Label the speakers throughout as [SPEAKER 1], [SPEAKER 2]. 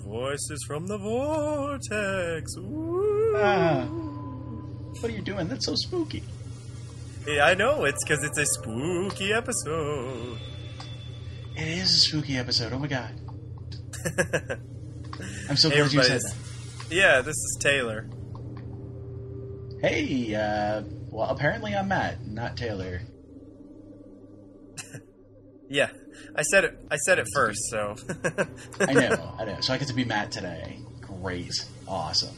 [SPEAKER 1] voices from the Vortex. Ooh.
[SPEAKER 2] What are you doing? That's so spooky.
[SPEAKER 1] Yeah, I know. It's because it's a spooky episode.
[SPEAKER 2] It is a spooky episode. Oh my god. I'm so glad you said that.
[SPEAKER 1] Yeah, this is Taylor.
[SPEAKER 2] Hey, well, apparently I'm Matt, not Taylor.
[SPEAKER 1] Yeah, I said it first, so.
[SPEAKER 2] I know. So I get to be Matt today. Great. Awesome.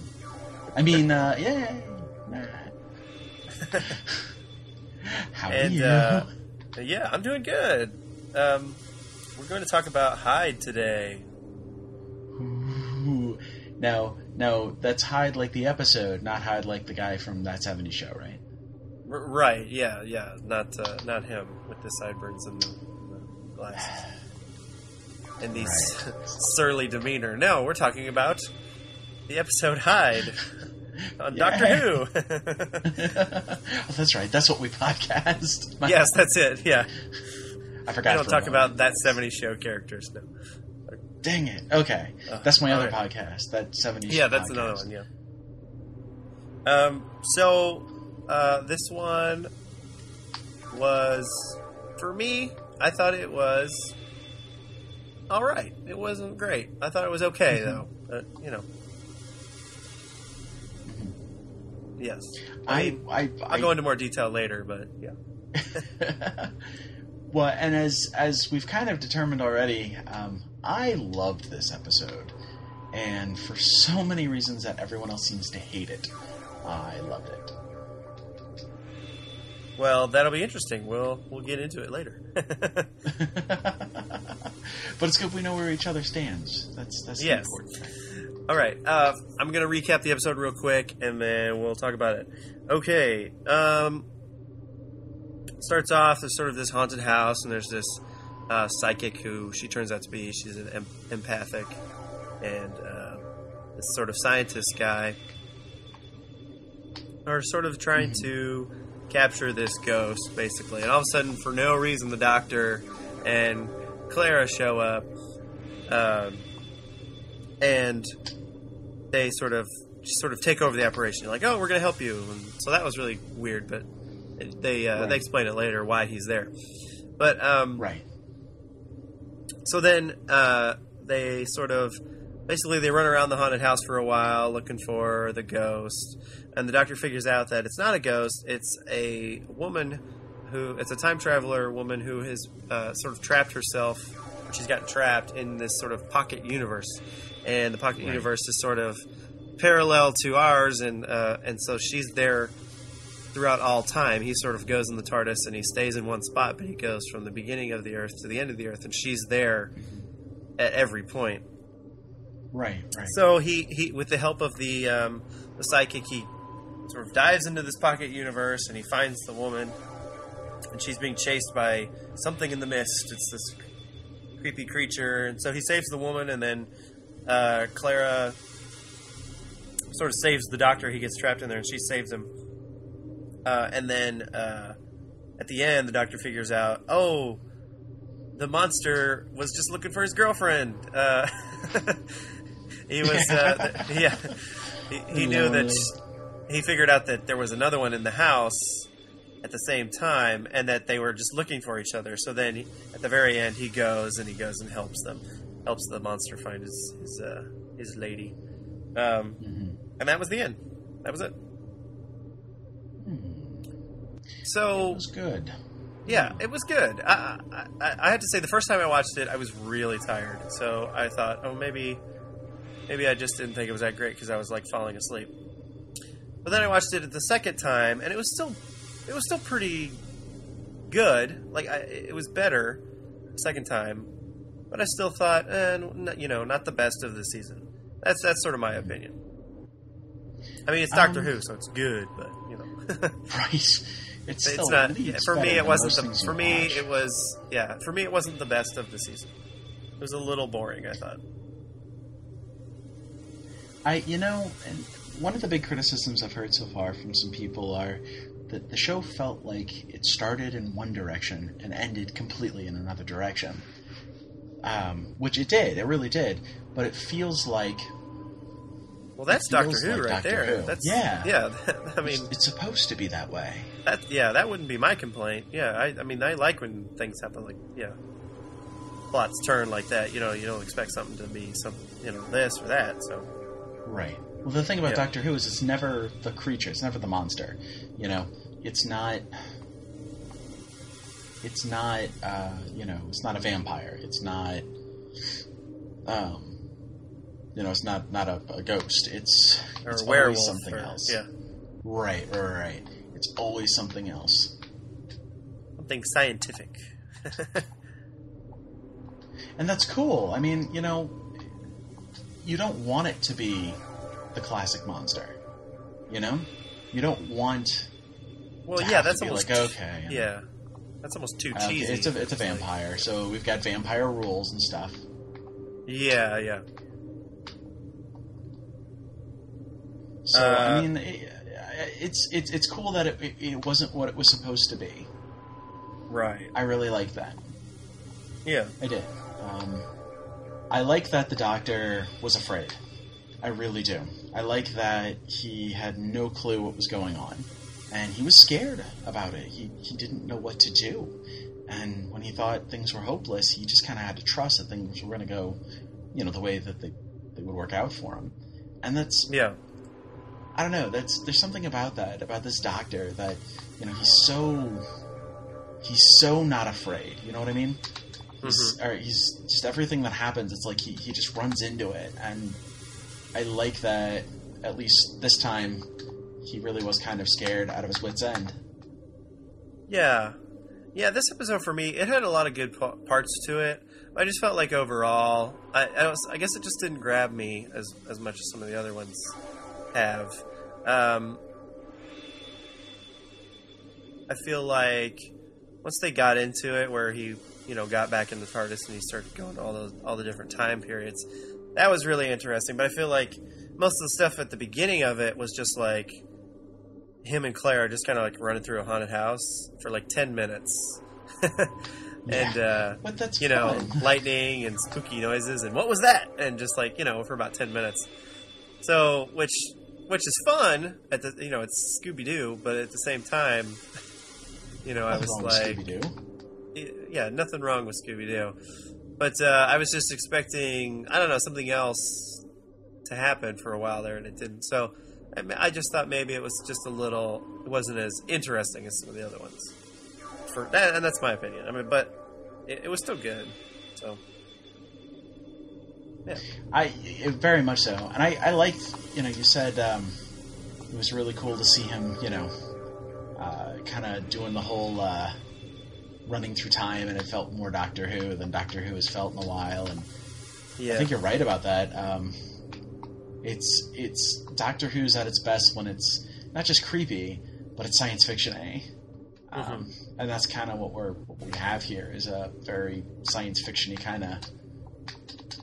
[SPEAKER 2] I mean, yay, Matt. How are you?
[SPEAKER 1] Yeah, I'm doing good. We're going to talk about Hyde today.
[SPEAKER 2] Ooh. No, that's Hyde like the episode, not Hyde like the guy from That 70s Show, right?
[SPEAKER 1] Right, yeah, not him with the sideburns and the glasses. And the surly demeanor. No, we're talking about the episode Hyde on Doctor Who.
[SPEAKER 2] Oh, that's right, that's what we podcast.
[SPEAKER 1] Yes, that's it, yeah.
[SPEAKER 2] I forgot.
[SPEAKER 1] We don't talk about That 70s Show characters, no.
[SPEAKER 2] Dang it. Okay. That's my other podcast. That 70s
[SPEAKER 1] Yeah, that's
[SPEAKER 2] podcast.
[SPEAKER 1] another one, yeah. So, this one was, for me, I thought it was alright. It wasn't great. I thought it was okay, though. You know. Yes. I'll go into more detail later, but yeah.
[SPEAKER 2] Well, and as we've kind of determined already, I loved this episode, and for so many reasons that everyone else seems to hate it, I loved it.
[SPEAKER 1] Well, that'll be interesting. We'll get into it later.
[SPEAKER 2] But it's good we know where each other stands. That's the important thing.
[SPEAKER 1] All right. I'm going to recap the episode real quick, and then we'll talk about it. Okay. Starts off, there's sort of this haunted house, and there's this psychic who she turns out to be. She's an empathic, and this sort of scientist guy are sort of trying to capture this ghost, basically. And all of a sudden, for no reason, the Doctor and Clara show up, and they sort of take over the operation. You're like, oh, we're going to help you. And so that was really weird, but they explain it later why he's there. But
[SPEAKER 2] right.
[SPEAKER 1] So then they sort of basically they run around the haunted house for a while looking for the ghost, and the Doctor figures out that it's not a ghost, it's a woman it's a time traveler woman who has sort of trapped herself. She's gotten trapped in this sort of pocket universe, and the pocket universe is sort of parallel to ours, and so she's there throughout all time. He sort of goes in the TARDIS and he stays in one spot, but he goes from the beginning of the Earth to the end of the Earth, and she's there at every point.
[SPEAKER 2] Right.
[SPEAKER 1] So he with the help of the psychic, he sort of dives into this pocket universe and he finds the woman, and she's being chased by something in the mist. It's this creepy creature, and so he saves the woman, and then Clara sort of saves the Doctor. He gets trapped in there, and she saves him. And then at the end, the Doctor figures out, oh, the monster was just looking for his girlfriend. He was, he knew that he figured out that there was another one in the house at the same time, and that they were just looking for each other. So then, at the very end, he goes and helps the monster find his lady. And that was the end. That was it. So
[SPEAKER 2] it was good.
[SPEAKER 1] Yeah, it was good. I had to say, the first time I watched it, I was really tired. So I thought, oh, maybe I just didn't think it was that great because I was like falling asleep. But then I watched it the second time, and it was still pretty good. Like it was better the second time, but I still thought, not the best of the season. That's sort of my opinion. I mean, it's Doctor Who, so it's good, but
[SPEAKER 2] right. It's
[SPEAKER 1] not. Yeah, for me, it wasn't For me, it wasn't the best of the season. It was a little boring, I thought.
[SPEAKER 2] And one of the big criticisms I've heard so far from some people are that the show felt like it started in one direction and ended completely in another direction. Which it did. It really did. but it feels like...
[SPEAKER 1] Well, that's Doctor Who right
[SPEAKER 2] Doctor
[SPEAKER 1] there.
[SPEAKER 2] Who.
[SPEAKER 1] That's,
[SPEAKER 2] yeah.
[SPEAKER 1] I mean...
[SPEAKER 2] It's supposed to be that way.
[SPEAKER 1] That wouldn't be my complaint. Yeah, I mean, I like when things happen like, plots turn like that. You know, you don't expect something to be this or that, so...
[SPEAKER 2] Right. Well, the thing about Doctor Who is it's never the creature, it's never the monster. You know, it's not, it's not a vampire. It's not, it's not a ghost. It's
[SPEAKER 1] a werewolf
[SPEAKER 2] always something else. Yeah. Right. It's always something else.
[SPEAKER 1] Something scientific.
[SPEAKER 2] And that's cool. I mean, you don't want it to be the classic monster. You know? You don't want...
[SPEAKER 1] Well, yeah, that's almost...
[SPEAKER 2] like, okay.
[SPEAKER 1] Yeah. That's almost too cheesy.
[SPEAKER 2] It's a vampire, so we've got vampire rules and stuff.
[SPEAKER 1] Yeah.
[SPEAKER 2] So, I mean, it's cool that it wasn't what it was supposed to be.
[SPEAKER 1] Right.
[SPEAKER 2] I really like that.
[SPEAKER 1] Yeah.
[SPEAKER 2] I did. I like that the Doctor was afraid. I really do. I like that he had no clue what was going on. And he was scared about it. He didn't know what to do. And when he thought things were hopeless, he just kind of had to trust that things were going to go, the way that they would work out for him. And that's...
[SPEAKER 1] Yeah.
[SPEAKER 2] I don't know. There's something about that, about this Doctor, that, he's so not afraid. You know what I mean? He's just everything that happens, it's like he just runs into it. And I like that, at least this time, he really was kind of scared out of his wits' end.
[SPEAKER 1] Yeah. Yeah, this episode for me, it had a lot of good parts to it. I just felt like overall, I guess it just didn't grab me as much as some of the other ones have. I feel like once they got into it, where he, got back in the TARDIS and he started going to all the different time periods, that was really interesting. But I feel like most of the stuff at the beginning of it was just like him and Clara just kind of like running through a haunted house for like 10 minutes. And,
[SPEAKER 2] but that's
[SPEAKER 1] fun. Lightning and spooky noises and what was that? And just like, for about 10 minutes. So, which is fun at the, it's Scooby-Doo, but at the same time, I was like, yeah, nothing wrong with Scooby-Doo. But I was just expecting, I don't know, something else to happen for a while there, and it didn't. So I just thought maybe it was just it wasn't as interesting as some of the other ones. For that, and that's my opinion. I mean, but it was still good. So, yeah.
[SPEAKER 2] Very much so. And I liked, you said it was really cool to see him, kind of doing the whole running through time, and it felt more Doctor Who than Doctor Who has felt in a while. And I think you're right about that. It's Doctor Who's at its best when it's not just creepy, but it's science fiction-y. And that's kind of what we have here, is a very science fiction-y kind of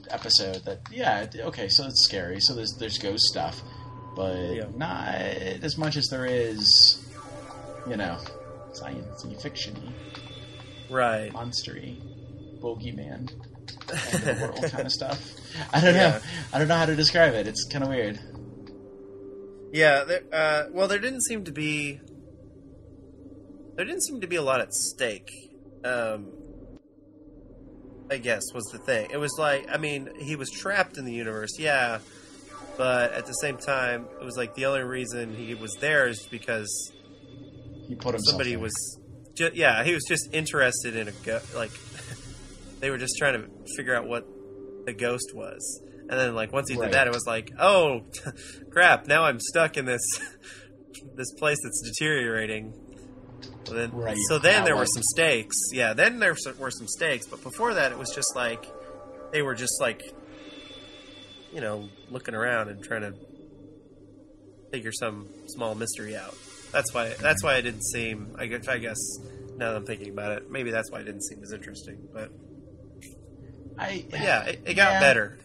[SPEAKER 2] episode. That okay, so it's scary, so there's ghost stuff, but not as much as there is, science-y fiction-y,
[SPEAKER 1] right,
[SPEAKER 2] monstery, bogeyman, end of the world kind of stuff. I don't know. I don't know how to describe it. It's kind of weird.
[SPEAKER 1] Yeah. There didn't seem to be a lot at stake. I guess was the thing. It was like, I mean, he was trapped in the universe, yeah, but at the same time, it was like the only reason he was there is because
[SPEAKER 2] he put himself
[SPEAKER 1] somebody
[SPEAKER 2] there.
[SPEAKER 1] was. He was just interested in like they were just trying to figure out what the ghost was, and then like once he did that, it was like, oh crap! Now I'm stuck in this place that's deteriorating. So then there were some stakes. Yeah, then there were some stakes, but before that, it was just like they were just like looking around and trying to figure some small mystery out. That's why it didn't seem. I guess now that I'm thinking about it, maybe that's why it didn't seem as interesting. But it got better.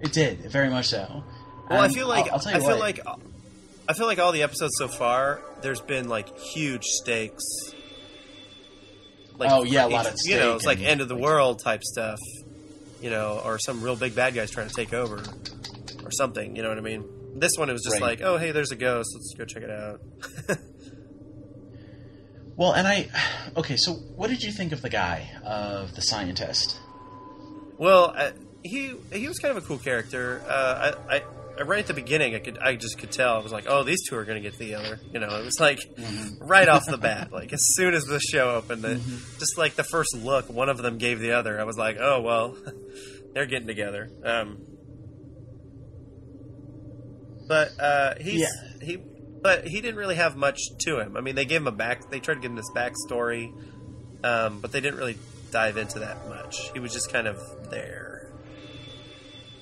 [SPEAKER 2] It did, very much so.
[SPEAKER 1] Well, I feel like I feel like all the episodes so far, there's been like huge stakes. Like,
[SPEAKER 2] a lot of stakes.
[SPEAKER 1] It's like end of the world type stuff. or some real big bad guy's trying to take over or something. You know what I mean? This one, it was just like, oh, hey, there's a ghost. Let's go check it out.
[SPEAKER 2] Well, okay, so what did you think of the guy, of the scientist?
[SPEAKER 1] Well, he was kind of a cool character. Right at the beginning, I just could tell. I was like, oh, these two are going to get together. It was like right off the bat. Like as soon as the show opened, just like the first look, one of them gave the other. I was like, oh well, they're getting together. But he didn't really have much to him. I mean, they gave him they tried to give him this backstory, but they didn't really dive into that much. He was just kind of there.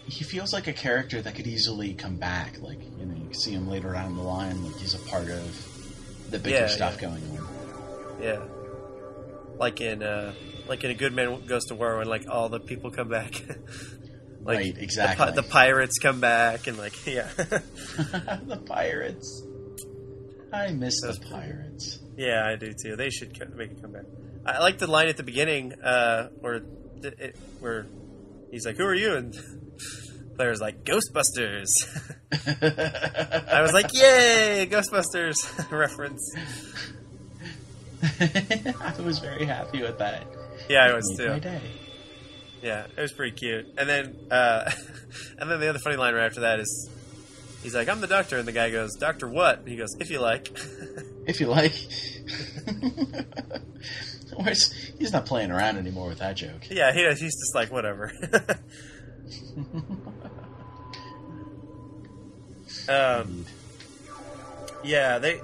[SPEAKER 2] He feels like a character that could easily come back. Like, you can see him later down the line. Like, he's a part of the bigger stuff going on.
[SPEAKER 1] Yeah. Like in A Good Man Goes to War when, like, all the people come back. Like,
[SPEAKER 2] right, exactly.
[SPEAKER 1] The pirates come back and, like, yeah.
[SPEAKER 2] The pirates. I miss the pirates.
[SPEAKER 1] Yeah, I do too. They should make a comeback. I like the line at the beginning where he's like, "Who are you?" And Clara's like, "Ghostbusters." I was like, "Yay, Ghostbusters!" reference.
[SPEAKER 2] I was very happy with that.
[SPEAKER 1] Yeah, I was too.
[SPEAKER 2] My day.
[SPEAKER 1] Yeah, it was pretty cute. And then the other funny line right after that is, he's like, "I'm the doctor," and the guy goes, "Doctor what?" And he goes, "If you like."
[SPEAKER 2] If you like. He's not playing around anymore with that joke.
[SPEAKER 1] Yeah, he's just like, whatever. Yeah, there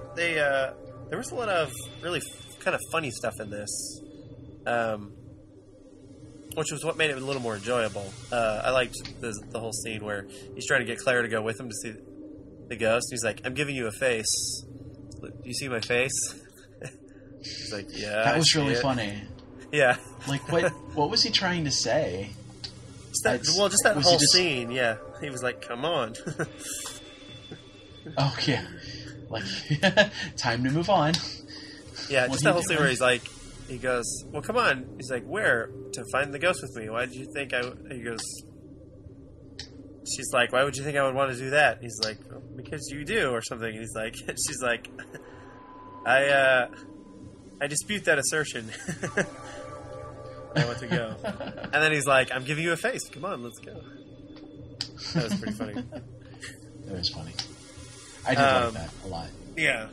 [SPEAKER 1] was a lot of really kind of funny stuff in this, which was what made it a little more enjoyable. I liked the whole scene where he's trying to get Clara to go with him to see the ghost. He's like, "I'm giving you a face. Do you see my face?" He's like, "Yeah."
[SPEAKER 2] That was really funny.
[SPEAKER 1] Yeah.
[SPEAKER 2] Like, what was he trying to say?
[SPEAKER 1] Just that whole scene, yeah. He was like, "Come on."
[SPEAKER 2] Oh, yeah. Like, time to move on.
[SPEAKER 1] Yeah, just that whole scene where he goes, "Well, come on." He's like, "Where? To find the ghost with me. Why did you think he goes, she's like, "Why would you think I would want to do that?" He's like, "Well, because you do," or something. And he's like, she's like, I dispute that assertion. I want to go. And then he's like, "I'm giving you a face. Come on, let's go." That was pretty funny.
[SPEAKER 2] That was funny. I did like that a lot.
[SPEAKER 1] Yeah.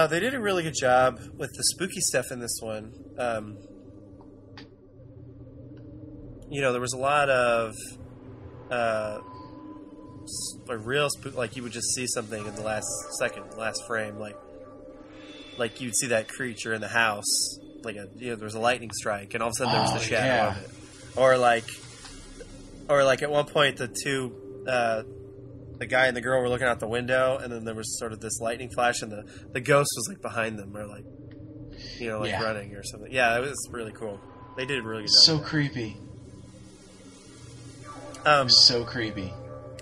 [SPEAKER 1] They did a really good job with the spooky stuff in this one. There was a lot of real spook. Like, you would just see something in the last frame, like you'd see that creature in the house, there was a lightning strike, and all of a sudden there was the shadow of it, or like at one point the guy and the girl were looking out the window, and then there was sort of this lightning flash, and the ghost was like behind them, or running or something. Yeah, it was really cool. They did a really good job.
[SPEAKER 2] So creepy. So creepy.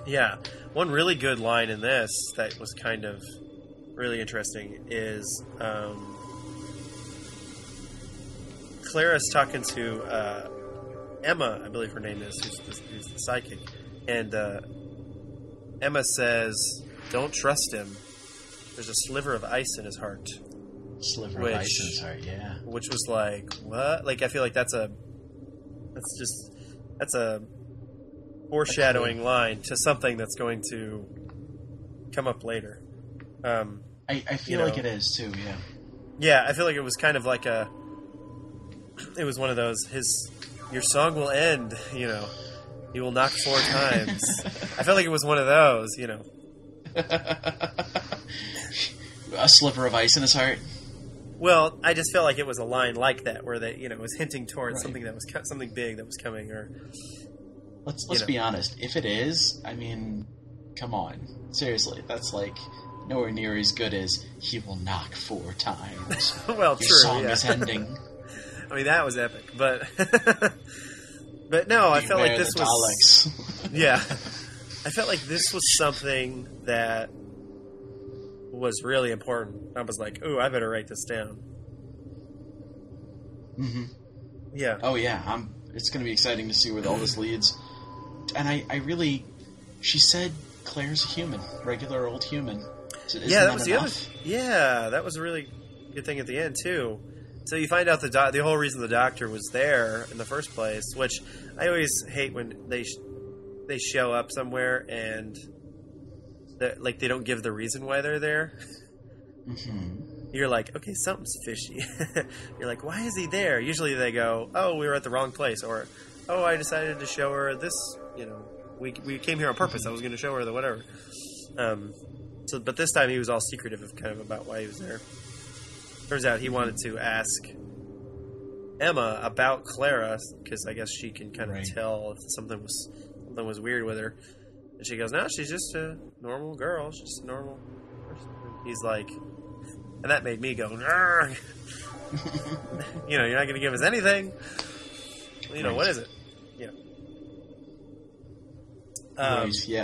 [SPEAKER 2] Yeah.
[SPEAKER 1] One really good line in this that was kind of really interesting is Clara's talking to Emma, I believe her name is, who's the psychic, and Emma says, "Don't trust him. There's a sliver of ice in his heart."
[SPEAKER 2] Sliver of ice in his heart, yeah.
[SPEAKER 1] Which was like, what? Like, I feel like that's a foreshadowing line to something that's going to come up later.
[SPEAKER 2] I feel like it is too, yeah.
[SPEAKER 1] Yeah, I feel like it was kind of like it was one of those, your song will end, you will knock 4 times. I felt like it was one of those,
[SPEAKER 2] A sliver of ice in his heart?
[SPEAKER 1] Well, I just felt like it was a line like that, where it was hinting towards something that was something big that was coming, or...
[SPEAKER 2] Let's be honest. If it is, I mean, come on. Seriously, that's like nowhere near as good as "He will knock 4 times."
[SPEAKER 1] Well,
[SPEAKER 2] Your
[SPEAKER 1] true.
[SPEAKER 2] song is ending.
[SPEAKER 1] I mean, that was epic, but no, I felt like this was. Yeah, I felt like this was something that was really important. I was like, "Ooh, I better write this down."
[SPEAKER 2] Mm-hmm.
[SPEAKER 1] Yeah.
[SPEAKER 2] Oh yeah, It's going to be exciting to see where all this leads. And I really... She said Claire's a human. Regular old human. So
[SPEAKER 1] that was the other... Yeah, that was a really good thing at the end, too. So you find out the whole reason the Doctor was there in the first place, which I always hate when they show up somewhere and they don't give the reason why they're there. Mm-hmm. You're like, okay, something's fishy. You're like, why is he there? Usually they go, oh, we were at the wrong place, or oh, I decided to show her this. We came here on purpose. Mm-hmm. I was going to show her the whatever. But this time he was all secretive about why he was there. Turns out he wanted to ask Emma about Clara because I guess she can kind of tell if something was weird with her. And she goes, "No, she's just a normal girl. She's just a normal person." And he's like, and that made me go, you're not going to give us anything. What is it?
[SPEAKER 2] Yeah.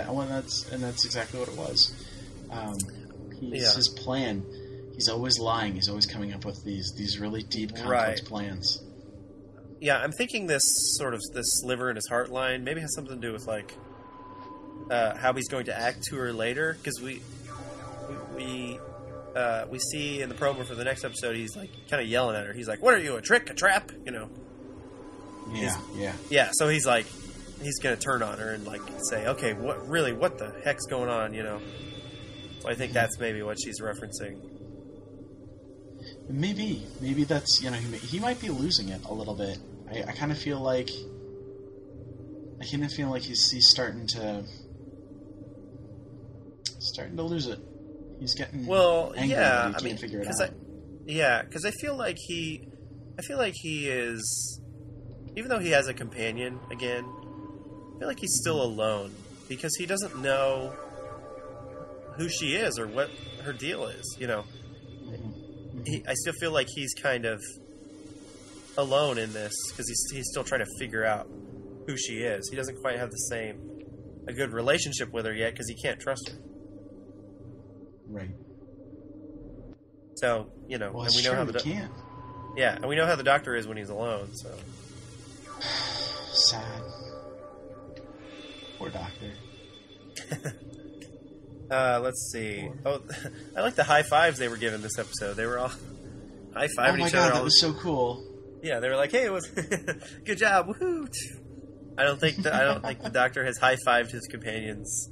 [SPEAKER 2] Well, that's exactly what it was. His plan. He's always lying. He's always coming up with these really deep, complex plans.
[SPEAKER 1] Yeah, I'm thinking this sliver in his heart line maybe has something to do with how he's going to act to her later, because we see in the promo for the next episode he's like kind of yelling at her. He's like, "What are you, a trick, a trap?" Yeah. So he's like, he's gonna turn on her and like say, "Okay, what the heck's going on?" So I think that's maybe what she's referencing.
[SPEAKER 2] Maybe that's he might be losing it a little bit. I kind of feel like he's starting to lose it. He's getting angry that he can't figure it out.
[SPEAKER 1] Because I feel like he is, even though he has a companion again, I feel like he's still alone because he doesn't know who she is or what her deal is. I still feel like he's kind of alone in this because he's still trying to figure out who she is. He doesn't quite have a good relationship with her yet because he can't trust her.
[SPEAKER 2] Right.
[SPEAKER 1] So, and we know how
[SPEAKER 2] can't.
[SPEAKER 1] Yeah, and we know how the Doctor is when he's alone, so.
[SPEAKER 2] Sad. Poor Doctor.
[SPEAKER 1] Let's see. Oh, I like the high fives they were given this episode. They were all high-fiving each other.
[SPEAKER 2] Oh my god, that was so cool.
[SPEAKER 1] Yeah, they were like, "Hey, it was good job, woohoo!" I don't think the Doctor has high-fived his companions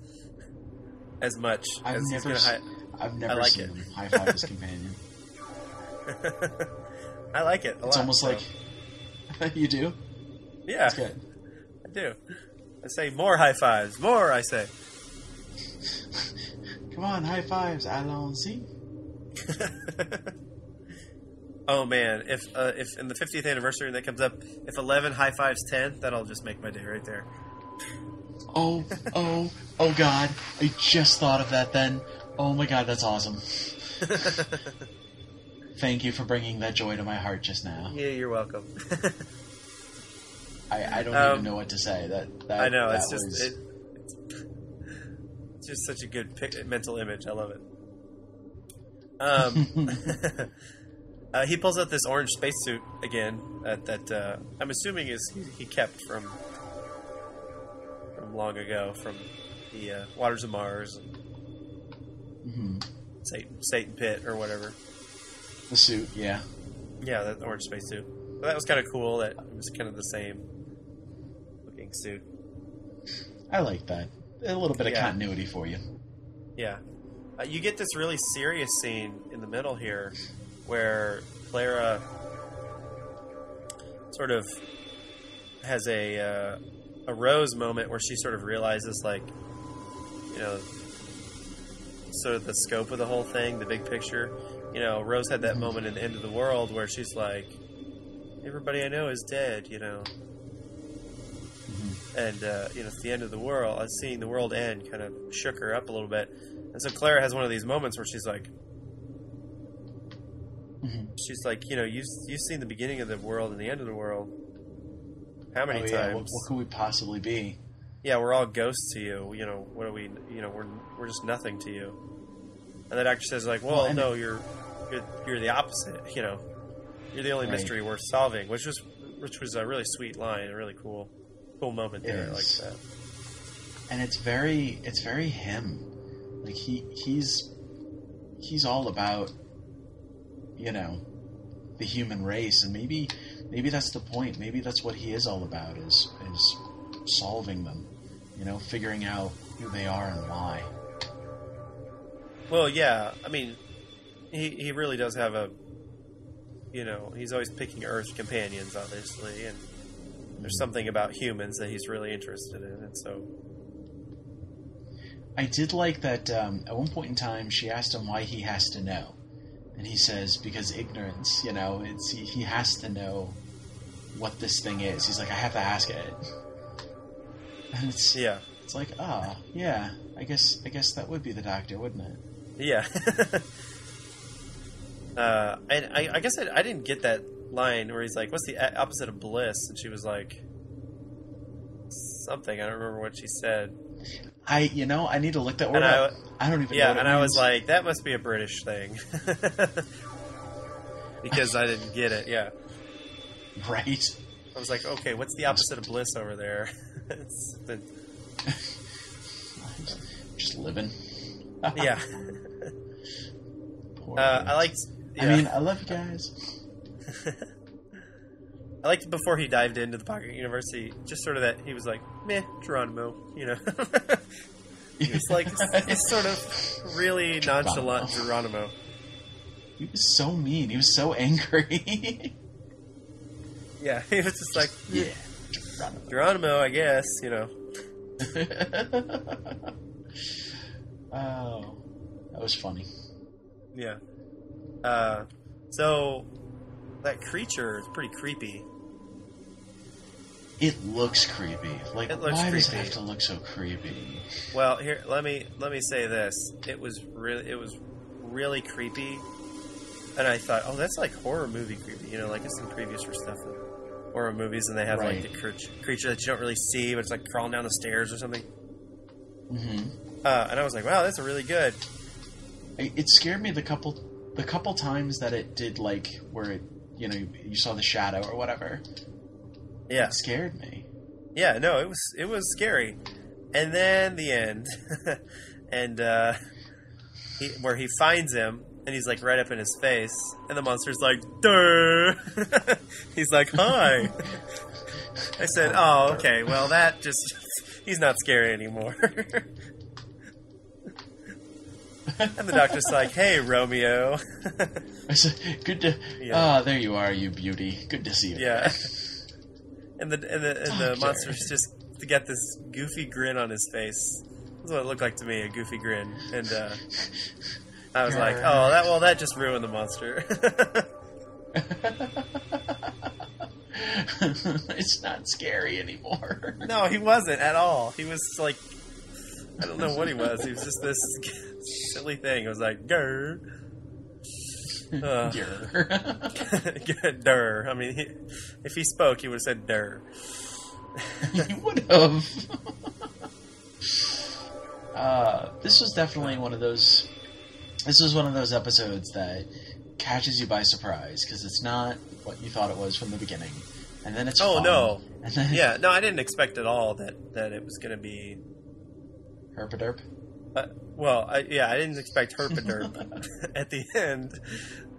[SPEAKER 1] as much as he's going to.
[SPEAKER 2] I've never seen him high-five his companion.
[SPEAKER 1] I like it a lot.
[SPEAKER 2] It's almost like you do.
[SPEAKER 1] Yeah,
[SPEAKER 2] that's good.
[SPEAKER 1] I do. I say more high fives. More, I say.
[SPEAKER 2] Come on, high fives, allons-y.
[SPEAKER 1] Oh man, if in the 50th anniversary that comes up, if 11 high fives 10, that'll just make my day right there.
[SPEAKER 2] Oh god, I just thought of that then. Oh my god, that's awesome. Thank you for bringing that joy to my heart just now.
[SPEAKER 1] Yeah, you're welcome.
[SPEAKER 2] I don't even know what to say. That
[SPEAKER 1] I know,
[SPEAKER 2] that
[SPEAKER 1] it's just such a good mental image. I love it. He pulls out this orange spacesuit again that I'm assuming he kept from long ago, from the waters of Mars and Satan Pit or whatever.
[SPEAKER 2] The suit, yeah.
[SPEAKER 1] Yeah, that orange spacesuit. So that was kind of cool. That it was kind of the same looking suit.
[SPEAKER 2] I like that. A little bit of continuity for you.
[SPEAKER 1] Yeah. You get this really serious scene in the middle here where Clara sort of has a Rose moment where she sort of realizes, like, sort of the scope of the whole thing, the big picture. Rose had that moment in the End of the World where she's like, everybody I know is dead, And, it's the end of the world. Seeing the world end kind of shook her up a little bit. And so Clara has one of these moments where she's like, you've seen the beginning of the world and the end of the world. How many times?
[SPEAKER 2] What could we possibly be?
[SPEAKER 1] Yeah, we're all ghosts to you. What are we? We're just nothing to you. And the Doctor says, like, well, no, you're the opposite. You're the only mystery worth solving, which was which was a really sweet line, a really cool moment there. I like that.
[SPEAKER 2] And it's very him. Like he's all about, you know, the human race, and maybe that's the point. Maybe that's what he is all about is solving them, you know, figuring out who they are and why.
[SPEAKER 1] Well, yeah, I mean, he really does have a, you know, he's always picking Earth companions, obviously, and there's something about humans that he's really interested in, and so.
[SPEAKER 2] I did like that at one point in time she asked him why he has to know. And he says, because ignorance, you know, he has to know what this thing is. He's like, I have to ask it. And it's like, yeah, I guess that would be the Doctor, wouldn't it?
[SPEAKER 1] Yeah. And I guess I didn't get that line where he's like, what's the opposite of bliss? And she was like, something. I don't remember what she said. I
[SPEAKER 2] need to look that word up. I don't even know what it means.
[SPEAKER 1] I was like, that must be a British thing. Because I didn't get it, yeah.
[SPEAKER 2] Right.
[SPEAKER 1] I was like, okay, what's the opposite of bliss over there? It's been...
[SPEAKER 2] Just living.
[SPEAKER 1] Yeah. I liked... Yeah.
[SPEAKER 2] I mean, I love you guys.
[SPEAKER 1] I liked before he dived into the Pocket University, just sort of that he was like, meh, Geronimo, you know. It's like, it's sort of really nonchalant Geronimo.
[SPEAKER 2] He was so mean. He was so angry.
[SPEAKER 1] Yeah, he was just like, yeah, Geronimo, I guess, you know.
[SPEAKER 2] Oh, that was funny.
[SPEAKER 1] Yeah. So, that creature is pretty creepy.
[SPEAKER 2] It looks creepy. Like, why does it have to look so creepy?
[SPEAKER 1] Well, here, let me say this. It was really creepy, and I thought, oh, that's like horror movie creepy. You know, like it's in previous stuff in horror movies, and they have like the creature that you don't really see, but it's like crawling down the stairs or something. Mm-hmm. And I was like, wow, that's really good.
[SPEAKER 2] It scared me the couple times that it did, like where it, you know, you saw the shadow or whatever.
[SPEAKER 1] Yeah,
[SPEAKER 2] it scared me.
[SPEAKER 1] Yeah, no, it was scary, and then the end, and where he finds him, and he's like right up in his face, and the monster's like, "Durr!" He's like, "Hi." I said, "Oh, okay. Well, that just he's not scary anymore." And the Doctor's like, "Hey, Romeo."
[SPEAKER 2] I said, "Good to." Yeah. There you are, you beauty. Good to see you.
[SPEAKER 1] Yeah. And the monster's just got this goofy grin on his face. That's what it looked like to me, a goofy grin. And I was like, oh, that just ruined the monster.
[SPEAKER 2] It's not scary anymore.
[SPEAKER 1] No, he wasn't at all. He was like, I don't know what he was. He was just this silly thing. It was like, grr. Durr. I mean, if he spoke, he would have said durr.
[SPEAKER 2] He would have. This was definitely one of those. This was one of those episodes that catches you by surprise because it's not what you thought it was from the begining, and then it's fun.
[SPEAKER 1] No, and then, yeah, no, I didn't expect at all that it was going to be
[SPEAKER 2] herpaderp.
[SPEAKER 1] Well, I didn't expect herpaderp at the end.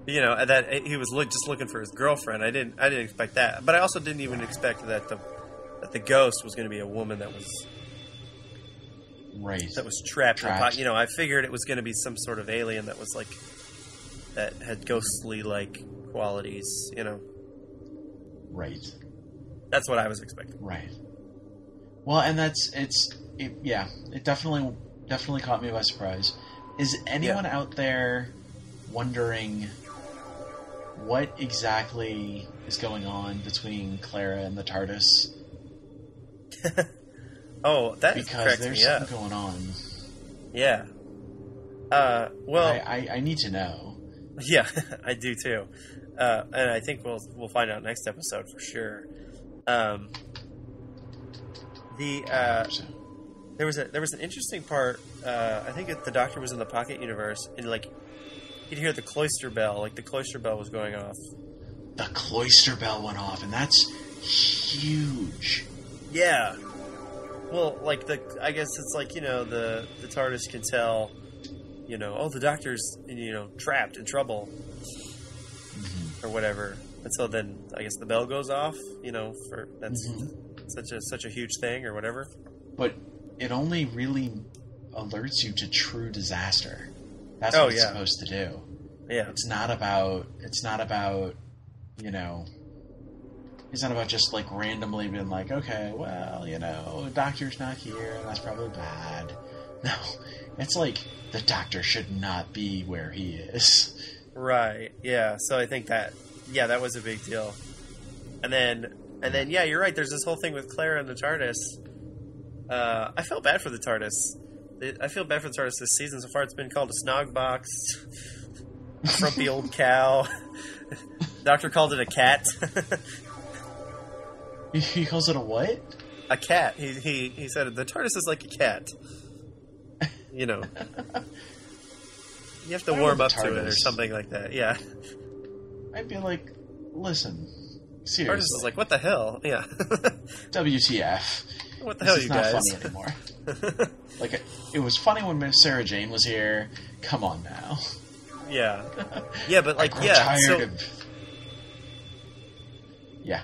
[SPEAKER 1] You know, that he was just looking for his girlfriend. I didn't expect that, but I also didn't even expect that the ghost was going to be a woman that was trapped. In the pot. You know, I figured it was going to be some sort of alien that was like that had ghostly like qualities. You know,
[SPEAKER 2] right.
[SPEAKER 1] That's what I was expecting.
[SPEAKER 2] Right. Well, and it definitely caught me by surprise. Is anyone out there wondering what exactly is going on between Clara and the TARDIS?
[SPEAKER 1] Oh, that
[SPEAKER 2] because there's something going on.
[SPEAKER 1] Yeah. Well,
[SPEAKER 2] I need to know.
[SPEAKER 1] Yeah, I do too, and I think we'll find out next episode for sure. There was an interesting part. I think the Doctor was in the Pocket Universe, and like you'd hear the cloister bell. Like the cloister bell was going off.
[SPEAKER 2] The cloister bell went off, and that's huge.
[SPEAKER 1] Yeah. Well, like I guess it's like, the TARDIS can tell, the Doctor's, trapped in trouble, or whatever. And so then I guess the bell goes off, for that's such a huge thing or whatever.
[SPEAKER 2] But it only really alerts you to true disaster. That's what it's supposed to do.
[SPEAKER 1] Yeah.
[SPEAKER 2] It's not about just like randomly being like, okay, well, the Doctor's not here, and that's probably bad. No. It's like the Doctor should not be where he is.
[SPEAKER 1] Right. Yeah. So I think that was a big deal. And then yeah, you're right. There's this whole thing with Clara and the TARDIS. I felt bad for the TARDIS. I feel bad for the TARDIS this season. So far, it's been called a snog box, a frumpy old cow. Doctor called it a cat.
[SPEAKER 2] He calls it a what?
[SPEAKER 1] A cat. He said the TARDIS is like a cat. You have to warm up to it or something like that. Yeah.
[SPEAKER 2] I'd be like, listen, seriously.
[SPEAKER 1] TARDIS is like, what the hell? Yeah.
[SPEAKER 2] WTF.
[SPEAKER 1] What the hell, you guys?
[SPEAKER 2] This is not funny anymore. Like, it was funny when Miss Sarah Jane was here. Come on now.
[SPEAKER 1] Yeah. Yeah, but like,
[SPEAKER 2] tired of... Yeah.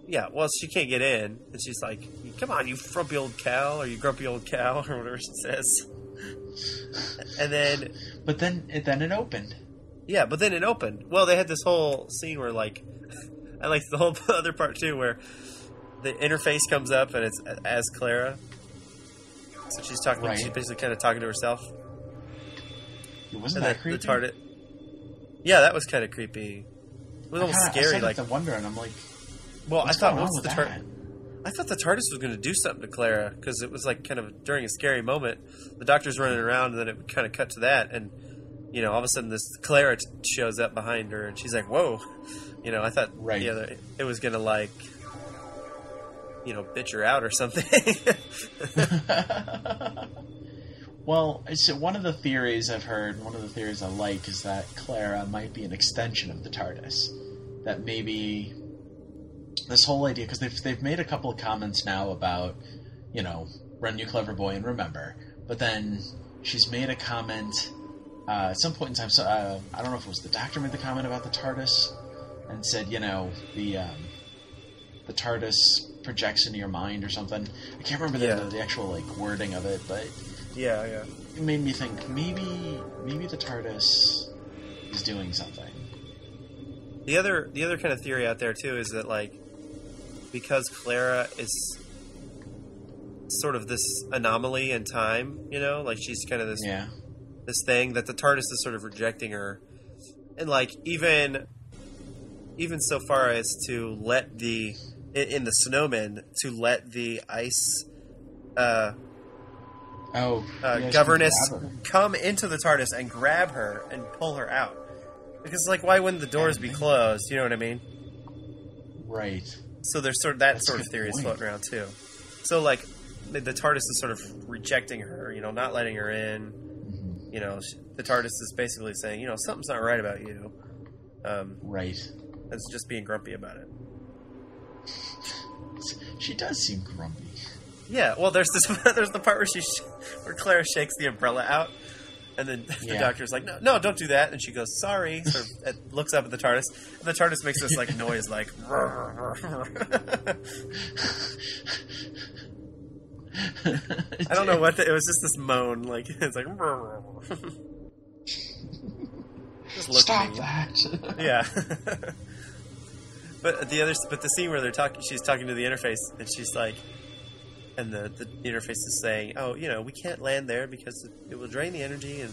[SPEAKER 1] Yeah, well, she can't get in, and she's like, come on, you frumpy old cow, or you grumpy old cow, or whatever she says. And then...
[SPEAKER 2] But then it opened.
[SPEAKER 1] Yeah, but then it opened. Well, they had this whole scene where, like... I like the whole other part, too, where the interface comes up, and it's as Clara. So she's talking... Right. She's basically kind of talking to herself.
[SPEAKER 2] Wasn't that creepy?
[SPEAKER 1] The TARDIS... Yeah, that was kind of creepy. It was almost scary.
[SPEAKER 2] I started to wonder, and I'm like...
[SPEAKER 1] Well, I thought I thought the TARDIS was going to do something to Clara, because it was like kind of during a scary moment. The Doctor's running around, and then it would kind of cut to that, and all of a sudden this Clara shows up behind her, and she's like, "Whoa!" I thought it was going to like bitch her out or something.
[SPEAKER 2] Well, so one of the theories I've heard, one of the theories I like, is that Clara might be an extension of the TARDIS. That maybe this whole idea, because they've made a couple of comments now about, run you clever boy and remember. But then she's made a comment at some point in time. So I don't know if it was the Doctor made the comment about the TARDIS and said, the TARDIS projects into your mind or something. I can't remember the actual like wording of it, but
[SPEAKER 1] yeah,
[SPEAKER 2] it made me think maybe the TARDIS is doing something.
[SPEAKER 1] The other kind of theory out there too is that like because Clara is sort of this anomaly in time, like she's kind of this this thing that the TARDIS is sort of rejecting her, and like even so far as to let in the snowmen to let the ice governess come into the TARDIS and grab her and pull her out. Because, like, why wouldn't the doors be closed? You know what I mean?
[SPEAKER 2] Right.
[SPEAKER 1] So there's that sort of theory is floating around, too. So, like, the TARDIS is sort of rejecting her, not letting her in. Mm-hmm. The TARDIS is basically saying, something's not right about you.
[SPEAKER 2] Right.
[SPEAKER 1] It's just being grumpy about it.
[SPEAKER 2] She does seem grumpy. Yeah,
[SPEAKER 1] well, there's the part where Clara shakes the umbrella out. And then the Doctor's like, no, don't do that. And she goes, sorry. Sort of looks up at the TARDIS. And the TARDIS makes this like noise like... I don't know what... it was just this moan. Like, it's like... Just
[SPEAKER 2] stop that.
[SPEAKER 1] Yeah. But the scene where she's talking to the interface, and she's like... And the interface is saying, oh, we can't land there because it will drain the energy and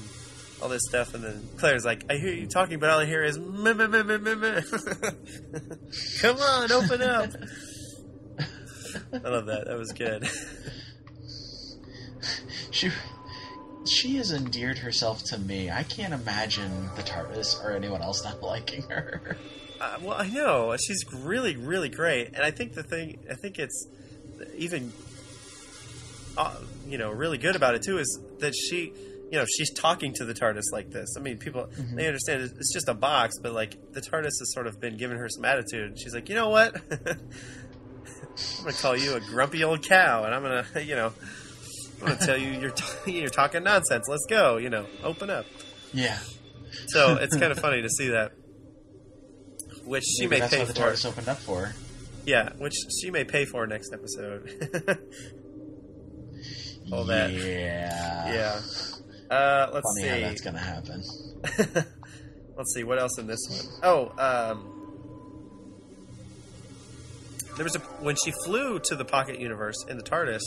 [SPEAKER 1] all this stuff. And then Claire's like, I hear you talking, but all I hear is meh, meh, meh, meh, meh, meh. Come on, open up. I love that. That was good.
[SPEAKER 2] She has endeared herself to me. I can't imagine the TARDIS or anyone else not liking her.
[SPEAKER 1] Well, I know. She's really, really great. And I think it's even... really good about it too is that she, she's talking to the TARDIS like this. I mean, people they understand it's just a box, but like the TARDIS has sort of been giving her some attitude. She's like, you know what? I'm gonna call you a grumpy old cow, and I'm gonna, I'm gonna tell you you're talking nonsense. Let's go, open up.
[SPEAKER 2] Yeah.
[SPEAKER 1] So it's kind of funny to see that, which she may
[SPEAKER 2] that's
[SPEAKER 1] pay
[SPEAKER 2] what the
[SPEAKER 1] for.
[SPEAKER 2] TARDIS opened up for.
[SPEAKER 1] Yeah, which she may pay for next episode. All that.
[SPEAKER 2] Yeah.
[SPEAKER 1] Yeah. Let's
[SPEAKER 2] Funny
[SPEAKER 1] see
[SPEAKER 2] how that's gonna happen.
[SPEAKER 1] Let's see what else in this one. Oh, there was when she flew to the Pocket Universe in the TARDIS.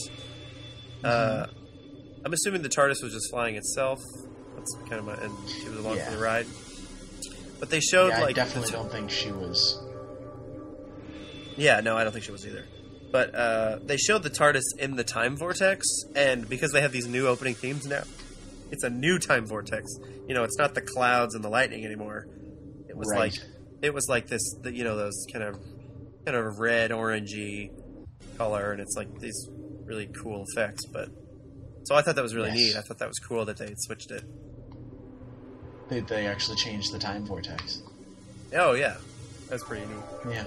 [SPEAKER 1] I'm assuming the TARDIS was just flying itself. That's kind of and she was along for the ride. But they showed
[SPEAKER 2] I definitely don't think she was.
[SPEAKER 1] Yeah, no, I don't think she was either. But they showed the TARDIS in the time vortex, and because they have these new opening themes now, it's a new time vortex. It's not the clouds and the lightning anymore. It was like this, those kind of red orangey color, and it's like these really cool effects. But so I thought that was really neat. I thought that was cool that they had switched it.
[SPEAKER 2] They actually changed the time vortex.
[SPEAKER 1] Oh yeah, that's pretty neat.
[SPEAKER 2] Yeah.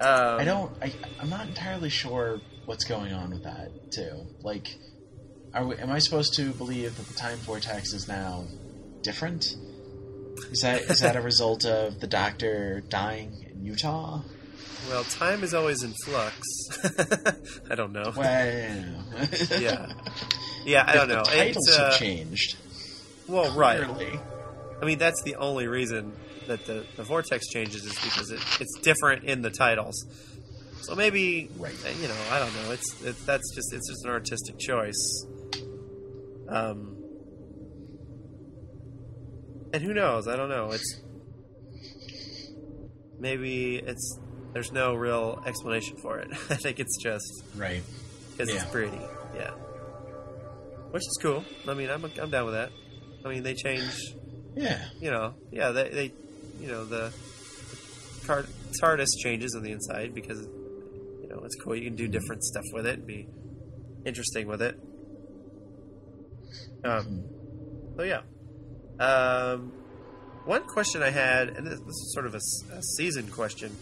[SPEAKER 2] I'm not entirely sure what's going on with that too. Like, am I supposed to believe that the time vortex is now different? Is that a result of the Doctor dying in Utah?
[SPEAKER 1] Well, time is always in flux. I don't know.
[SPEAKER 2] Well,
[SPEAKER 1] yeah, I don't know.
[SPEAKER 2] The titles have changed.
[SPEAKER 1] Well, right.
[SPEAKER 2] Clearly.
[SPEAKER 1] I mean, that's the only reason that the vortex changes is because it's different in the titles. So maybe, I don't know. It's just an artistic choice. And who knows? I don't know. There's no real explanation for it. I think it's just because it's pretty. Yeah, which is cool. I mean, I'm down with that. I mean, they change.
[SPEAKER 2] Yeah.
[SPEAKER 1] They the TARDIS changes on the inside because it's cool. You can do different stuff with it and be interesting with it. So yeah. One question I had, and this is sort of a season question,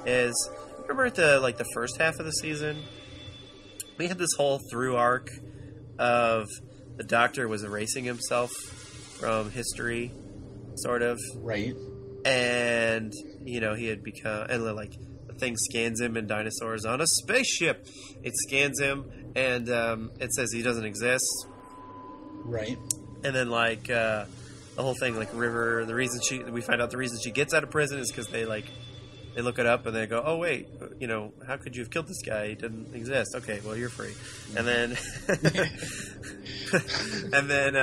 [SPEAKER 1] is remember at the first half of the season, we had this whole through arc of the Doctor was erasing himself from history, sort of.
[SPEAKER 2] Right.
[SPEAKER 1] And, he had become... And, the thing scans him in Dinosaurs on a spaceship. It scans him, and it says he doesn't exist.
[SPEAKER 2] Right.
[SPEAKER 1] And then, the whole thing, River, we find out the reason she gets out of prison is because they look it up, and they go, oh, wait, how could you have killed this guy? He didn't exist. Okay, well, you're free. And then... and then,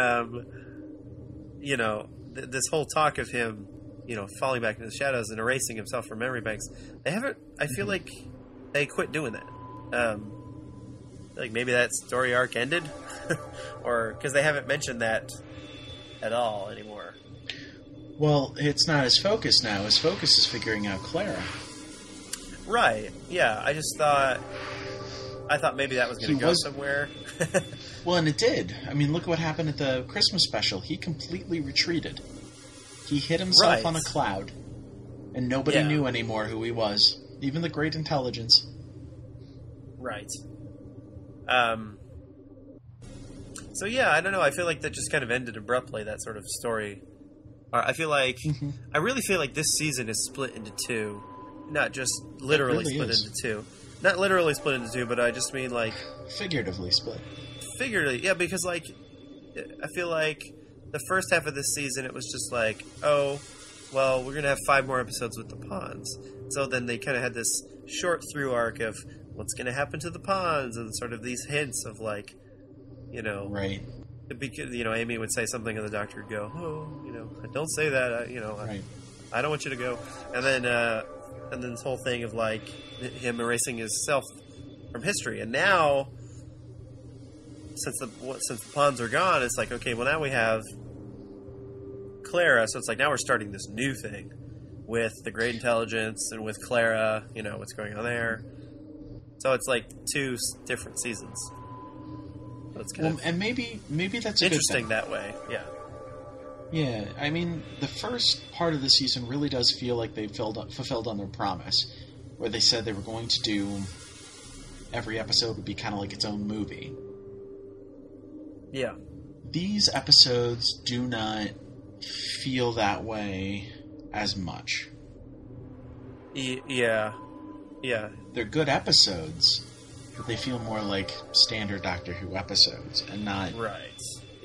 [SPEAKER 1] this whole talk of him, falling back into the shadows and erasing himself from memory banks, I feel like they quit doing that. Maybe that story arc ended, or because they haven't mentioned that at all anymore.
[SPEAKER 2] Well, it's not his focus now. His focus is figuring out Clara.
[SPEAKER 1] Right. Yeah. I thought maybe that was going to go somewhere.
[SPEAKER 2] Well, and it did. I mean, look what happened at the Christmas special. He completely retreated. He hid himself on a cloud, and nobody knew anymore who he was, even the great intelligence.
[SPEAKER 1] Right. So yeah, I don't know. I feel like that just kind of ended abruptly, that sort of story. I feel like I really feel like this season is split into two, not just literally split into two. Not literally split into two, but I just mean
[SPEAKER 2] figuratively split.
[SPEAKER 1] Figuratively, yeah, because I feel like the first half of this season it was just oh, well, we're gonna have 5 more episodes with the Pawns. So then they kind of had this short through arc of what's gonna happen to the Pawns and sort of these hints of right. Because Amy would say something and the Doctor would go, oh, don't say that,
[SPEAKER 2] right.
[SPEAKER 1] I don't want you to go. And then this whole thing of him erasing himself from history. And now, since the Pawns are gone, it's okay, well now we have Clara, so it's now we're starting this new thing with the Great Intelligence and with Clara, what's going on there. So it's 2 different seasons. So it's kind of
[SPEAKER 2] and maybe that's
[SPEAKER 1] interesting
[SPEAKER 2] a good thing.
[SPEAKER 1] That way, yeah.
[SPEAKER 2] Yeah, I mean, the first part of the season really does feel like they fulfilled on their promise, where they said they were going to do every episode would be kind of like its own movie.
[SPEAKER 1] Yeah.
[SPEAKER 2] These episodes do not feel that way as much.
[SPEAKER 1] Yeah.
[SPEAKER 2] They're good episodes, but they feel more like standard Doctor Who episodes, and not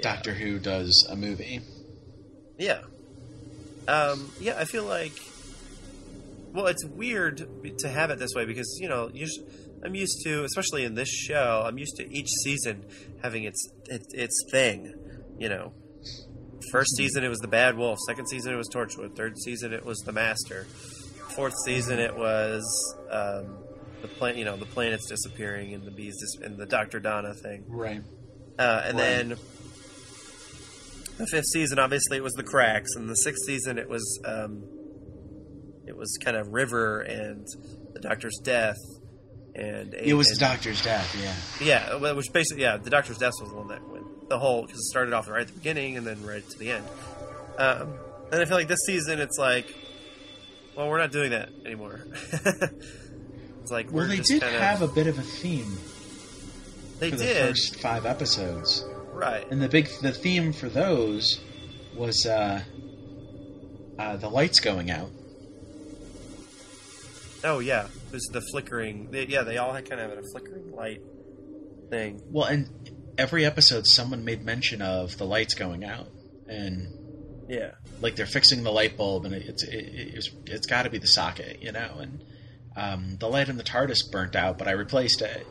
[SPEAKER 2] Doctor Who does a movie.
[SPEAKER 1] Yeah. I feel like... Well, it's weird to have it this way because, I'm used to, especially in this show, I'm used to each season having its thing, First season, it was the Bad Wolf. Second season, it was Torchwood. Third season, it was the Master. Fourth season, it was the planets disappearing and the bees and the Dr. Donna thing.
[SPEAKER 2] Right.
[SPEAKER 1] Then the fifth season, obviously, it was the Cracks, and the sixth season, it was kind of River and the Doctor's death. And
[SPEAKER 2] it was the Doctor's death, yeah.
[SPEAKER 1] Yeah, which basically, the Doctor's death was the one that went the whole, because it started off right at the beginning and then right to the end. And I feel like this season, it's like, well, we're not doing that anymore. It's like,
[SPEAKER 2] well, they did have a bit of a theme.
[SPEAKER 1] They
[SPEAKER 2] for
[SPEAKER 1] did.
[SPEAKER 2] The first 5 episodes.
[SPEAKER 1] Right.
[SPEAKER 2] And the theme for those was the lights going out.
[SPEAKER 1] Oh, yeah. There's the flickering. They all kind of had a flickering light thing.
[SPEAKER 2] Well, and every episode someone made mention of the lights going out. And
[SPEAKER 1] yeah,
[SPEAKER 2] like they're fixing the light bulb, and it's got to be the socket, And the light in the TARDIS burnt out, but I replaced it,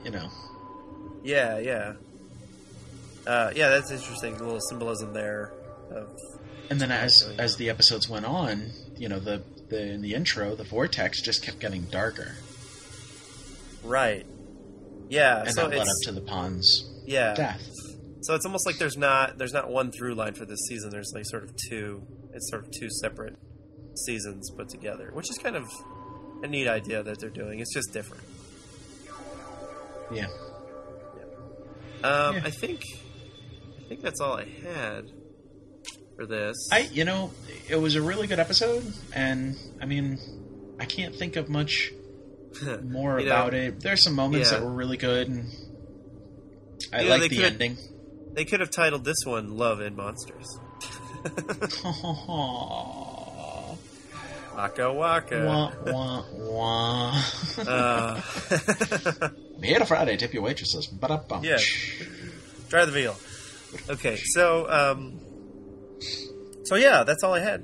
[SPEAKER 1] Yeah. That's interesting. A little symbolism there.
[SPEAKER 2] And then as the episodes went on, in the intro, the Vortex just kept getting darker.
[SPEAKER 1] Right. Yeah.
[SPEAKER 2] And that led up to the Pawn's death.
[SPEAKER 1] So it's almost like there's not one through line for this season. There's like sort of two separate seasons put together, which is kind of a neat idea that they're doing. It's just different.
[SPEAKER 2] Yeah.
[SPEAKER 1] I think that's all I had for this.
[SPEAKER 2] It was a really good episode, and I mean, I can't think of much more about it. There's some moments that were really good, and I like the ending.
[SPEAKER 1] They could have titled this one "Love and Monsters." Waka waka.
[SPEAKER 2] Wah, wah, wah. Made a Friday, tip your waitresses. Ba-da-bum.
[SPEAKER 1] Yeah. Try the veal. Okay, so yeah, that's all I had.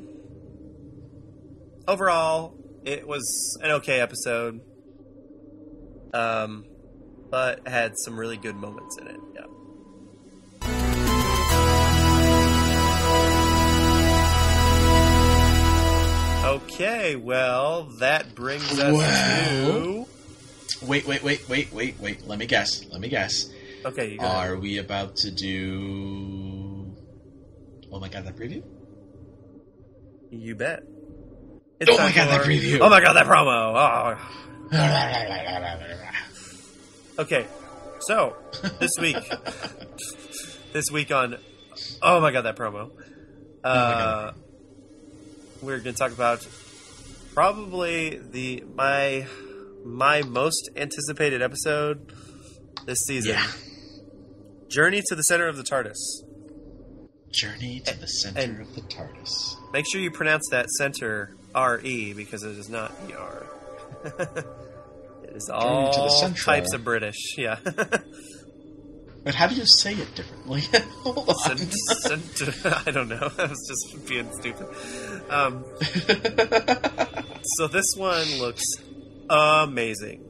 [SPEAKER 1] Overall, it was an okay episode, but had some really good moments in it. Yeah. Okay, well, that brings us to...
[SPEAKER 2] Wait. Let me guess.
[SPEAKER 1] Okay,
[SPEAKER 2] are we about to do... Oh my god, that preview?
[SPEAKER 1] You bet.
[SPEAKER 2] Oh my god, that preview!
[SPEAKER 1] Oh my god, that promo! Oh. Okay, so, this week on... Oh my god, that promo. We're going to talk about probably my most anticipated episode this season.
[SPEAKER 2] Yeah.
[SPEAKER 1] Journey to the Center of the TARDIS.
[SPEAKER 2] Journey to the Center of the TARDIS.
[SPEAKER 1] Make sure you pronounce that center R-E, because it is not E-R. It is all
[SPEAKER 2] to the
[SPEAKER 1] types of British, yeah.
[SPEAKER 2] But how do you say it differently? Hold on.
[SPEAKER 1] I don't know. I was just being stupid. So this one looks amazing.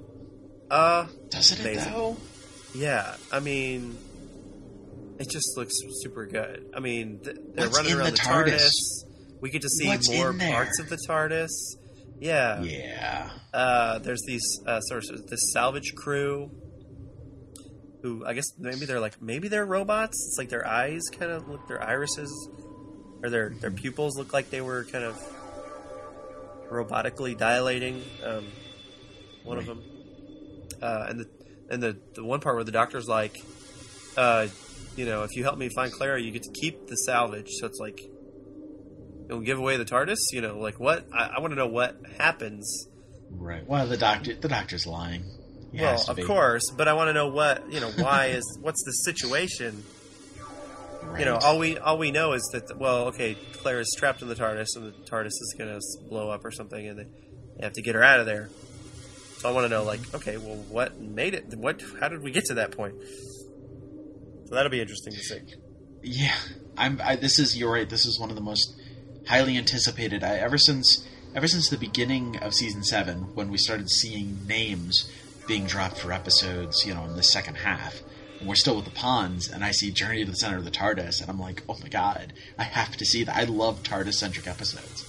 [SPEAKER 2] Doesn't it, though?
[SPEAKER 1] Yeah. I mean, it just looks super good. I mean, they're running around the TARDIS. We get to see more parts of the TARDIS. Yeah.
[SPEAKER 2] Yeah.
[SPEAKER 1] There's these this salvage crew who I guess maybe they're robots. It's like their eyes kind of look, their irises or their pupils look like they were kind of robotically dilating. One of them, and the one part where the doctor's like, if you help me find Clara, you get to keep the salvage. So it's like, you'll give away the TARDIS. Like what? I want to know what happens.
[SPEAKER 2] Right. Well, the doctor's lying.
[SPEAKER 1] Well, of course, but I want to know what's the situation?
[SPEAKER 2] Right.
[SPEAKER 1] All we know is that Clara's trapped in the TARDIS, and the TARDIS is going to blow up or something, and they have to get her out of there. So I want to know, what made it? How did we get to that point? So that'll be interesting to see.
[SPEAKER 2] Yeah, you're right. This is one of the most highly anticipated. Ever since the beginning of season 7, when we started seeing names being dropped for episodes, in the second half, and we're still with the Pawns, and I see Journey to the Center of the TARDIS, and I'm like, oh my god, I have to see that. I love TARDIS-centric episodes.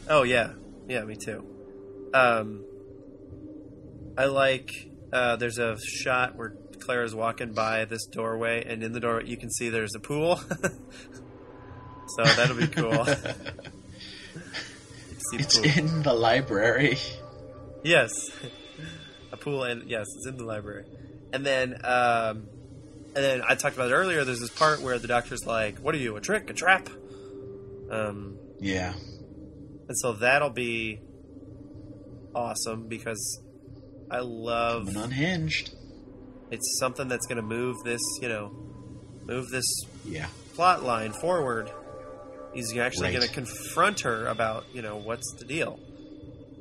[SPEAKER 1] Oh, yeah. Yeah, me too. I like, there's a shot where Clara's walking by this doorway, and in the doorway you can see there's a pool. So that'll be cool.
[SPEAKER 2] It's in the library.
[SPEAKER 1] Yes. A pool, and yes, it's in the library. And then I talked about it earlier, there's this part where the Doctor's like, what are you, a trick, a trap?
[SPEAKER 2] Yeah.
[SPEAKER 1] And so that'll be awesome, because I love...
[SPEAKER 2] Coming unhinged.
[SPEAKER 1] It's something that's going to move this plot line forward. He's actually going to confront her about, what's the deal.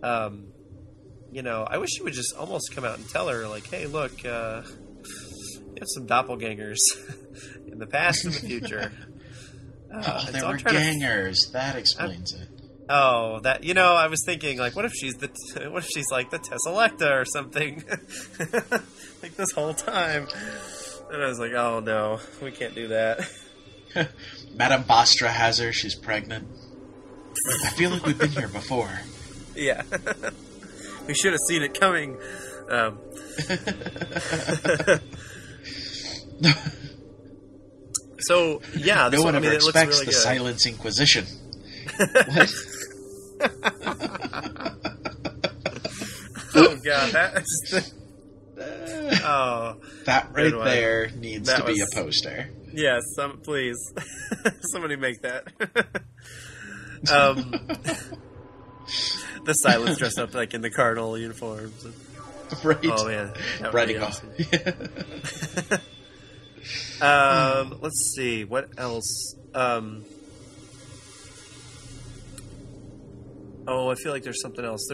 [SPEAKER 1] I wish he would just almost come out and tell her, like, hey, look, you have some doppelgangers in the past and the future.
[SPEAKER 2] They were gangers. That explains it.
[SPEAKER 1] Oh, that I was thinking, like, what if she's like the Tesselecta or something, like this whole time? And I was like, oh no, we can't do that.
[SPEAKER 2] Madame Bastra has her. She's pregnant. I feel like we've been here before.
[SPEAKER 1] Yeah, we should have seen it coming. So yeah,
[SPEAKER 2] no one ever expects
[SPEAKER 1] really
[SPEAKER 2] the
[SPEAKER 1] good.
[SPEAKER 2] Silence Inquisition. What?
[SPEAKER 1] Oh god,
[SPEAKER 2] that right there needs to be a poster.
[SPEAKER 1] Yes, please, somebody make that. The Silence dressed up like in the cardinal uniforms.
[SPEAKER 2] Right.
[SPEAKER 1] Oh man,
[SPEAKER 2] Writing
[SPEAKER 1] awesome.
[SPEAKER 2] off.
[SPEAKER 1] Let's see what else. I feel like there's something else.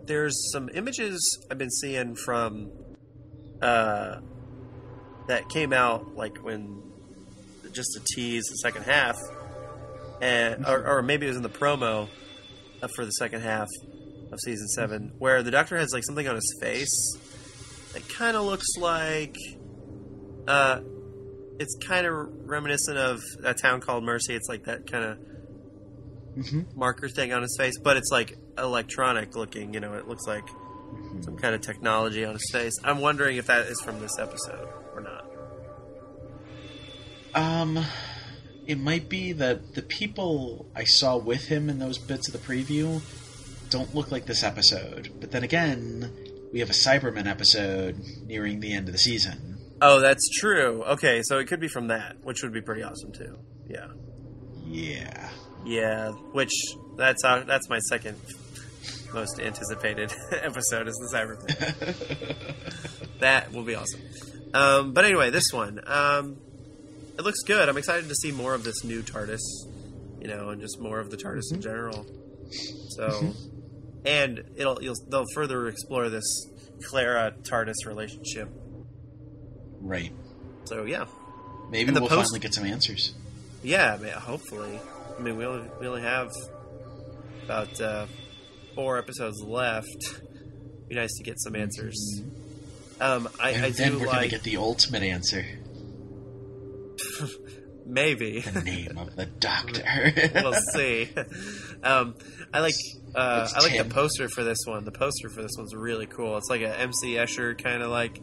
[SPEAKER 1] There's some images I've been seeing from that came out like when just to tease the second half, and or maybe it was in the promo for the second half of season 7, where the Doctor has like something on his face that kind of looks like it's kind of reminiscent of A Town Called Mercy. It's like that kind of marker thing on his face, but it's like electronic looking. It looks like some kind of technology on his face. I'm wondering if that is from this episode or not.
[SPEAKER 2] It might be that the people I saw with him in those bits of the preview don't look like this episode. But then again, we have a Cybermen episode nearing the end of the season.
[SPEAKER 1] Oh, that's true. Okay, so it could be from that, which would be pretty awesome too. Yeah.
[SPEAKER 2] Yeah.
[SPEAKER 1] Yeah, which that's my second most anticipated episode is the Cybermen. That will be awesome. But anyway, this one, it looks good. I'm excited to see more of this new TARDIS, and just more of the TARDIS in general. So, and they'll further explore this Clara TARDIS relationship.
[SPEAKER 2] Right.
[SPEAKER 1] So yeah,
[SPEAKER 2] maybe we'll finally get some answers.
[SPEAKER 1] Yeah, hopefully. I mean, we only have about 4 episodes left. Be nice to get some answers.
[SPEAKER 2] Then we're going to get the ultimate answer.
[SPEAKER 1] Maybe.
[SPEAKER 2] The name of the Doctor.
[SPEAKER 1] We'll see. I like the poster for this one. The poster for this one's really cool. It's like a MC Escher kind of like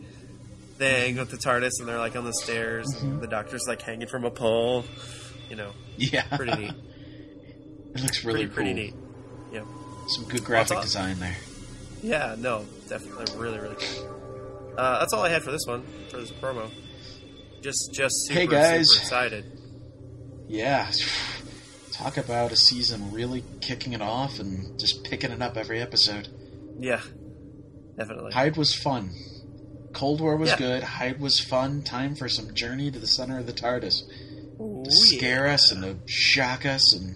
[SPEAKER 1] thing with the TARDIS, and they're like on the stairs, and the Doctor's like hanging from a pole.
[SPEAKER 2] Yeah,
[SPEAKER 1] pretty neat.
[SPEAKER 2] It looks really cool.
[SPEAKER 1] Pretty neat. Yeah,
[SPEAKER 2] some good graphic design there.
[SPEAKER 1] Yeah, no, definitely, really, really cool. That's all I had for this one, for this promo. Just super,
[SPEAKER 2] hey guys,
[SPEAKER 1] super excited.
[SPEAKER 2] Yeah, talk about a season really kicking it off and just picking it up every episode.
[SPEAKER 1] Yeah, definitely.
[SPEAKER 2] Hyde was fun. Cold War was
[SPEAKER 1] Yeah.
[SPEAKER 2] good. Hyde was fun. Time for some journey to the center of the TARDIS.
[SPEAKER 1] Ooh,
[SPEAKER 2] To scare us and to shock us and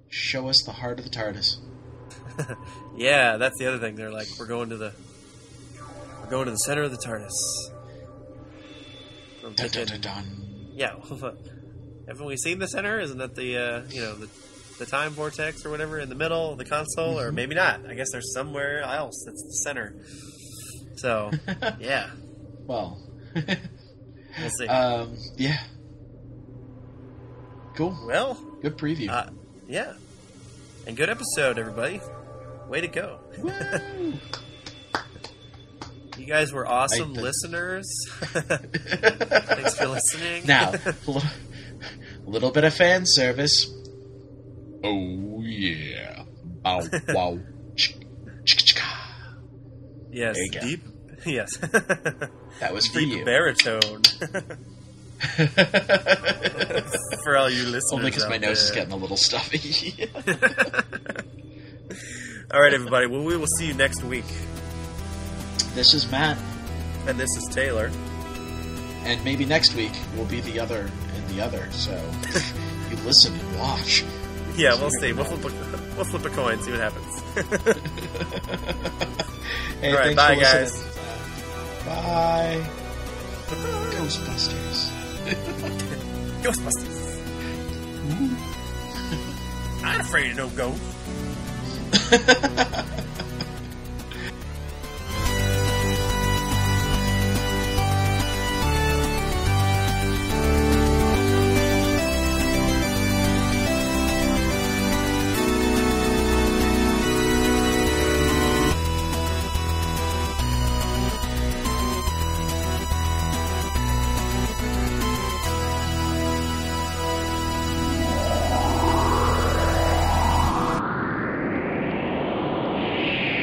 [SPEAKER 2] show us the heart of the TARDIS.
[SPEAKER 1] Yeah, that's the other thing. They're like, we're going to the center of the TARDIS. I'm
[SPEAKER 2] Dun,
[SPEAKER 1] thinking,
[SPEAKER 2] dun, dun, dun.
[SPEAKER 1] yeah, haven't we seen the center? Isn't that the the time vortex or whatever in the middle of the console, or maybe not? I guess there's somewhere else that's the center. So, yeah,
[SPEAKER 2] Well,
[SPEAKER 1] we'll see.
[SPEAKER 2] yeah. Cool.
[SPEAKER 1] Well,
[SPEAKER 2] Good preview.
[SPEAKER 1] yeah, and good episode, everybody. Way to go!
[SPEAKER 2] Woo!
[SPEAKER 1] You guys were awesome listeners. Thanks for listening.
[SPEAKER 2] Now, a little bit of fan service. Oh yeah! Bow wow!
[SPEAKER 1] Yes,
[SPEAKER 2] There you go.
[SPEAKER 1] deep. Yes,
[SPEAKER 2] That was for
[SPEAKER 1] deep
[SPEAKER 2] you.
[SPEAKER 1] baritone. For all you listeners,
[SPEAKER 2] Only because my
[SPEAKER 1] out
[SPEAKER 2] nose is
[SPEAKER 1] there.
[SPEAKER 2] getting a little stuffy.
[SPEAKER 1] All right, everybody. Well, we will see you next week.
[SPEAKER 2] This is Matt,
[SPEAKER 1] And this is Taylor.
[SPEAKER 2] and maybe next week will be the other and the other. So you listen and watch.
[SPEAKER 1] Yeah,
[SPEAKER 2] So
[SPEAKER 1] we'll
[SPEAKER 2] you're
[SPEAKER 1] see.
[SPEAKER 2] gonna
[SPEAKER 1] We'll flip a coin, see what happens.
[SPEAKER 2] Hey,
[SPEAKER 1] All right,
[SPEAKER 2] thanks
[SPEAKER 1] bye,
[SPEAKER 2] for
[SPEAKER 1] guys.
[SPEAKER 2] listening. Bye. Ghostbusters.
[SPEAKER 1] Ghostbusters. I ain't afraid of no ghosts.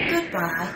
[SPEAKER 3] Goodbye.